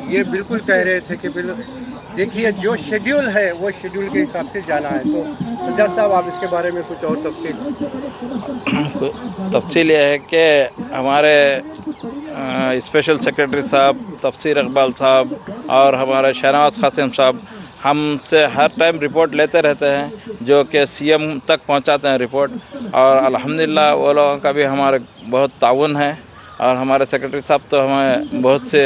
ये बिल्कुल कह रहे थे कि देखिए जो शेड्यूल है वो शेड्यूल के हिसाब से जाना है। तो सज्जाद साहब आप इसके बारे में कुछ और तफसील ये है कि हमारे स्पेशल सेक्रेटरी साहब तफसीर इकबाल साहब और हमारे शहनवाज कासिम साहब हमसे हर टाइम रिपोर्ट लेते रहते हैं, जो कि सीएम तक पहुंचाते हैं रिपोर्ट। और अल्हम्दुलिल्लाह वो लोगों का भी हमारे बहुत ताउन है। और हमारे सेक्रेटरी साहब तो हमें बहुत से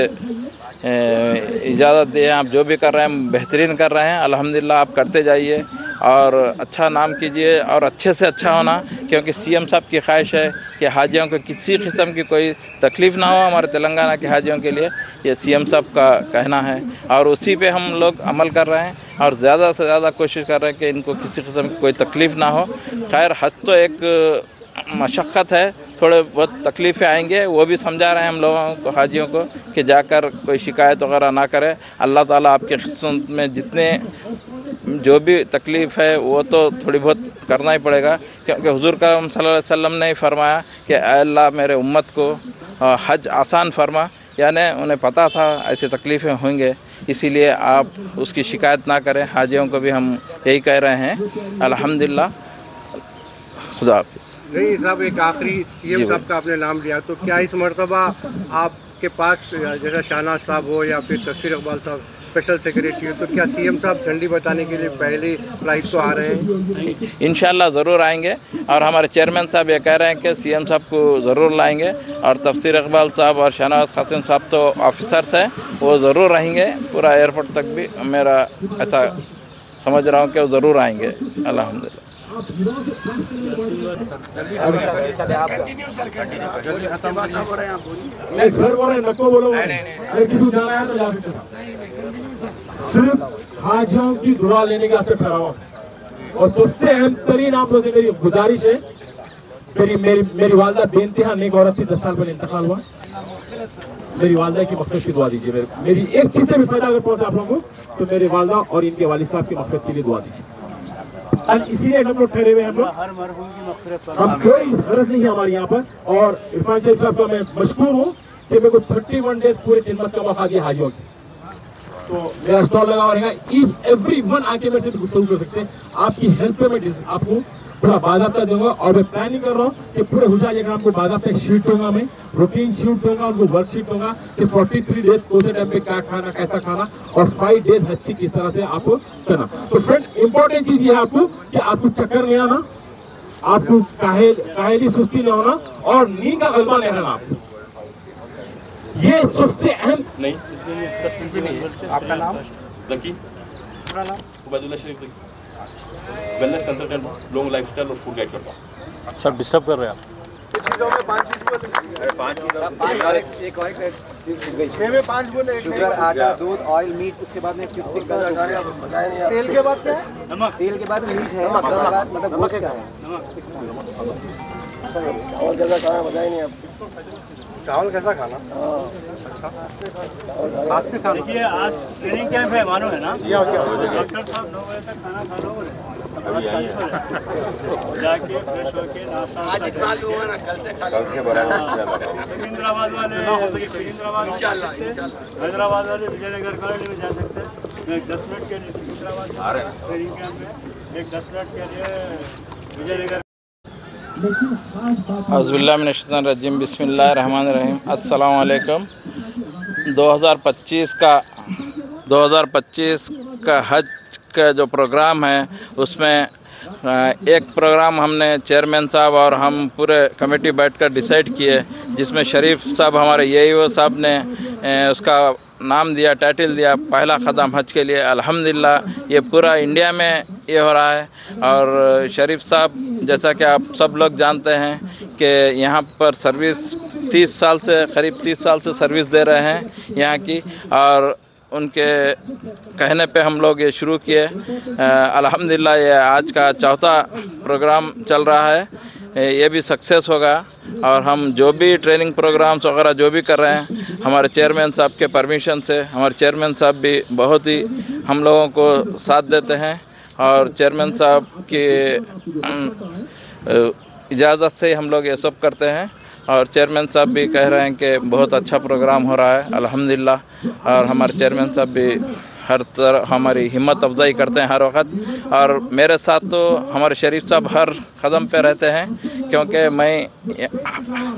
इजाज़त दिए, आप जो भी कर रहे हैं बेहतरीन कर रहे हैं, अल्हम्दुलिल्लाह आप करते जाइए और अच्छा नाम कीजिए और अच्छे से अच्छा होना। क्योंकि सीएम साहब की ख्वाहिश है कि हाजियों को किसी किस्म की कोई तकलीफ़ ना हो, हमारे तेलंगाना के हाजियों के लिए ये सीएम साहब का कहना है और उसी पे हम लोग अमल कर रहे हैं और ज़्यादा से ज़्यादा कोशिश कर रहे हैं कि इनको किसी किस्म की कोई तकलीफ़ ना हो। खैर हज तो एक मशक्क़त है, थोड़े बहुत तकलीफ़ें आएंगे, वो भी समझा रहे हैं हम लोगों को, हाजियों को, कि जाकर कोई शिकायत वगैरह ना करें। अल्लाह ताला आपके किस्मत में जितने जो भी तकलीफ़ है वो तो थोड़ी बहुत करना ही पड़ेगा। क्योंकि हुज़ूर करम सल्लल्लाहु अलैहि वसल्लम ने ही फरमाया कि अल्लाह मेरे उम्मत को हज आसान फरमा, यानी उन्हें पता था ऐसी तकलीफ़ें होंगे, इसीलिए आप उसकी शिकायत ना करें। हाजियों को भी हम यही कह रहे हैं। अल्हम्दुलिल्लाह, खुदा हाफ़िज़। नहीं साहब, एक आखिरी सीएम साहब का आपने नाम लिया, तो क्या इस मरतबा आपके पास जैसा शहनाज साहब हो या फिर तफसीर इकबाल साहब स्पेशल सेक्रेटरी हो, तो क्या सीएम साहब झंडी बताने के लिए पहले फ्लाइट तो आ रहे हैं? इंशाल्लाह ज़रूर आएंगे और हमारे चेयरमैन साहब ये कह रहे हैं कि सीएम साहब को ज़रूर लाएंगे। और तफसीर इकबाल साहब और शहनवाज कासिम साहब तो ऑफिसर्स हैं, वो ज़रूर रहेंगे पूरा एयरपोर्ट तक भी, मेरा ऐसा समझ रहा हूँ कि वो ज़रूर आएंगे। अल्हम्दुलिल्लाह। सिर्फ हाजियों की दुआ लेने के वास्ते ठहरा हुआ और सबसे अहम तरीन आप लोगों से मेरी गुजारिश है, मेरी वालदा बेइंतहा नेक औरत थी, 10 साल पहले इंतकाल हुआ। मेरी वालदा की मकसद की दुआ दीजिए। मेरी एक चीज से भी फायदा अगर पहुंचा आप लोगों को, तो मेरे वालदा और इनके वालिद साहब की मकसद के लिए दुआ दीजिए। इसीलिए हम लोग ठहरे हुए हैं। हम कोई गरज नहीं है हमारे यहाँ पर। और इरफान शेख साहब का मैं मशकूर हूँ कि मेरे को 31 डेज पूरे खिदमत का मौका दिया हाजियों की। तो मेरा स्टॉल लगा हुआ रहेगा, ईच एवरी वन आके मेरे से गुफ्तगू कर सकते हैं। आपकी हेल्प पे मैं आपको पूरा बाज़ाब्ता दूंगा और मैं प्लानिंग कर रहा हूँ कि पूरे हुजाज एग्जाम को बाज़ाब्ता एक शीट दूंगा, मैं रूटीन शीट दूंगा, उनको वर्कशीट दूंगा कि 43 डेज कौन से टाइम पे क्या खाना, कैसा खाना, और 5 डेज हज की किस तरह से आपको करना। तो फ्रेंड, इंपॉर्टेंट चीज ये है आपको कि आपको चक्कर नहीं आना, आपको काहेली सुस्ती नहीं होना और नींद का गलबा नहीं रहना। आपको ये सबसे अहम नहीं। आपका नाम? जकी। उबैदुल्लाह शरीफ जकी। वेलनेस कंसल्टेंट, लॉन्ग लाइफस्टाइल और फूड गाइड करता हूँ। सर डिस्टर्ब कर रहे हैं आप। कुछ चीज़ों में 5 चीज़ बोले। अरे 5 चीज़ 6 में 5 बोले। शुगर, आटा, दूध, ऑयल, मीट, उसके बाद में तेल के बाद क्या है? नमक। तेल के बाद मीट है, मतलब गोश्त का है। और जगह खाना बताया नहीं आप। चावल कैसा खाना? हाथ से खाना। देखिए आज ट्रेनिंग कैंप है, मालूम है ना? डॉक्टर साहब 9 बजे तक खाना खा लो, जाके फ्रेश होके नाश्ता। आज मालूम है ना, कल से सिकंदराबाद वाले सिकंदराबाद, हैदराबाद वाले विजयनगर कॉलोनी में जा सकते हैं। मैं 10 मिनट के लिए सिकंदराबाद ट्रेनिंग कैंप में, एक 10 मिनट के लिए विजयनगर। औज़ुबिल्लाहिमिनश्शैतानिर्रजीम, बिस्मिल्लाहिर्रहमानिर्रहीम। अस्सलाम वालेकुम। 2025 का हज का जो प्रोग्राम है उसमें एक प्रोग्राम हमने चेयरमैन साहब और हम पूरे कमेटी बैठकर डिसाइड किए, जिसमें शरीफ साहब हमारे येईओ साहब ने उसका नाम दिया, टाइटल दिया, पहला कदम हज के लिए। अल्हम्दुलिल्लाह ये पूरा इंडिया में ये हो रहा है। और शरीफ साहब, जैसा कि आप सब लोग जानते हैं कि यहाँ पर सर्विस 30 साल से करीब 30 साल से सर्विस दे रहे हैं यहाँ की, और उनके कहने पे हम लोग ये शुरू किए। अल्हम्दुलिल्लाह ये आज का 4था प्रोग्राम चल रहा है, ये भी सक्सेस होगा। और हम जो भी ट्रेनिंग प्रोग्राम्स वगैरह जो भी कर रहे हैं, हमारे चेयरमैन साहब के परमिशन से, हमारे चेयरमैन साहब भी बहुत ही हम लोगों को साथ देते हैं और चेयरमैन साहब की इजाज़त से ही हम लोग ये सब करते हैं। और चेयरमैन साहब भी कह रहे हैं कि बहुत अच्छा प्रोग्राम हो रहा है अल्हम्दुलिल्लाह। और हमारे चेयरमैन साहब भी हर तरह हमारी हिम्मत अफजाई करते हैं हर वक्त। और मेरे साथ तो हमारे शरीफ साहब हर कदम पे रहते हैं, क्योंकि मैं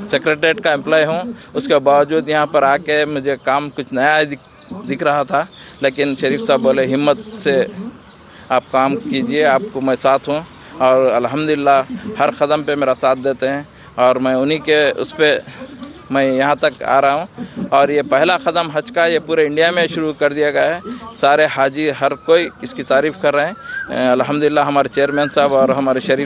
सेक्रेटरीट का एम्प्लॉय हूँ। उसके बावजूद यहाँ पर आके मुझे काम कुछ नया दिख रहा था, लेकिन शरीफ साहब बोले हिम्मत से आप काम कीजिए, आपको मैं साथ हूँ। और अल्हम्दुलिल्लाह हर कदम पे मेरा साथ देते हैं और मैं उन्हीं के उस पर मैं यहाँ तक आ रहा हूँ। और ये पहला कदम हज का ये पूरे इंडिया में शुरू कर दिया गया है। सारे हाजी हर कोई इसकी तारीफ़ कर रहे हैं। अल्हम्दुलिल्लाह हमारे चेयरमैन साहब और हमारे शरीफ